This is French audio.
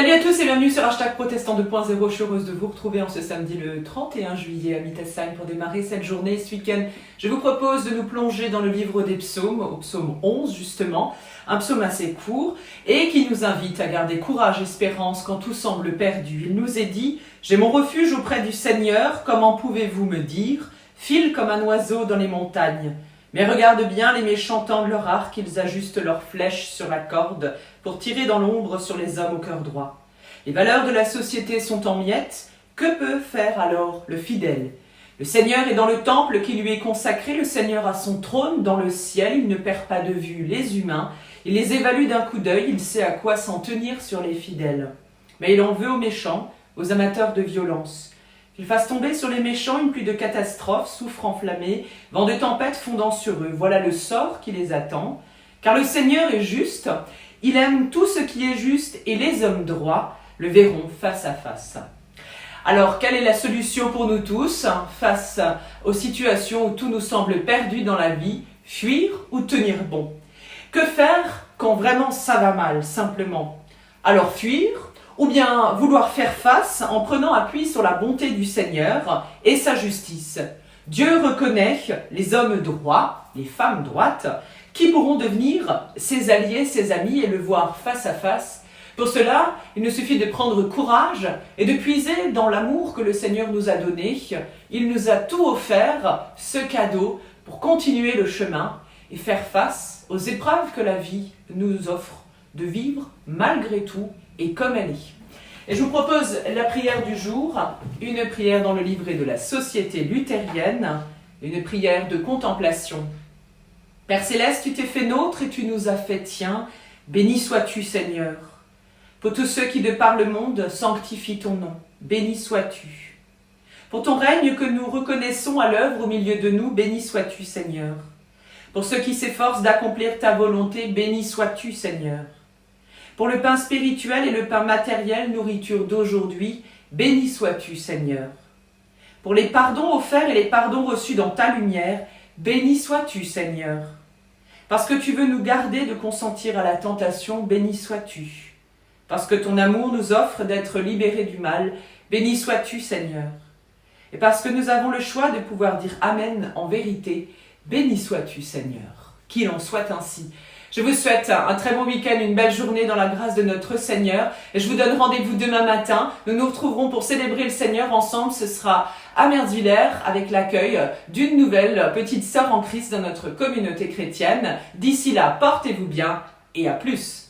Salut à tous et bienvenue sur Hashtag Protestant 2.0. Je suis heureuse de vous retrouver en ce samedi le 31 juillet à Mittelsheim pour démarrer cette journée, ce week-end. Je vous propose de nous plonger dans le livre des psaumes, au psaume 11 justement, un psaume assez court et qui nous invite à garder courage, espérance quand tout semble perdu. Il nous est dit « J'ai mon refuge auprès du Seigneur, comment pouvez-vous me dire ? File comme un oiseau dans les montagnes. » Mais regarde bien, les méchants tendent leur arc, ils ajustent leurs flèches sur la corde pour tirer dans l'ombre sur les hommes au cœur droit. Les valeurs de la société sont en miettes, que peut faire alors le fidèle ? Le Seigneur est dans le temple qui lui est consacré, le Seigneur a son trône dans le ciel, il ne perd pas de vue les humains, il les évalue d'un coup d'œil, il sait à quoi s'en tenir sur les fidèles. Mais il en veut aux méchants, aux amateurs de violence. Qu'il fasse tomber sur les méchants une pluie de catastrophes, soufre enflammé, vent de tempête fondant sur eux. Voilà le sort qui les attend. Car le Seigneur est juste, il aime tout ce qui est juste et les hommes droits le verront face à face. Alors, quelle est la solution pour nous tous face aux situations où tout nous semble perdu dans la vie? Fuir ou tenir bon? Que faire quand vraiment ça va mal, simplement? Alors fuir, ou bien vouloir faire face en prenant appui sur la bonté du Seigneur et sa justice. Dieu reconnaît les hommes droits, les femmes droites, qui pourront devenir ses alliés, ses amis et le voir face à face. Pour cela, il nous suffit de prendre courage et de puiser dans l'amour que le Seigneur nous a donné. Il nous a tout offert, ce cadeau, pour continuer le chemin et faire face aux épreuves que la vie nous offre, de vivre malgré tout et comme elle est. Et je vous propose la prière du jour, une prière dans le livret de la Société luthérienne, une prière de contemplation. Père Céleste, tu t'es fait nôtre et tu nous as fait tien, béni sois-tu Seigneur. Pour tous ceux qui de par le monde sanctifient ton nom, béni sois-tu. Pour ton règne que nous reconnaissons à l'œuvre au milieu de nous, béni sois-tu Seigneur. Pour ceux qui s'efforcent d'accomplir ta volonté, béni sois-tu Seigneur. Pour le pain spirituel et le pain matériel, nourriture d'aujourd'hui, béni sois-tu, Seigneur. Pour les pardons offerts et les pardons reçus dans ta lumière, béni sois-tu, Seigneur. Parce que tu veux nous garder de consentir à la tentation, béni sois-tu. Parce que ton amour nous offre d'être libérés du mal, béni sois-tu, Seigneur. Et parce que nous avons le choix de pouvoir dire Amen en vérité, béni sois-tu, Seigneur. Qu'il en soit ainsi. Je vous souhaite un très bon week-end, une belle journée dans la grâce de notre Seigneur. Et je vous donne rendez-vous demain matin. Nous nous retrouverons pour célébrer le Seigneur ensemble. Ce sera à Merzwiller avec l'accueil d'une nouvelle petite sœur en Christ dans notre communauté chrétienne. D'ici là, portez-vous bien et à plus.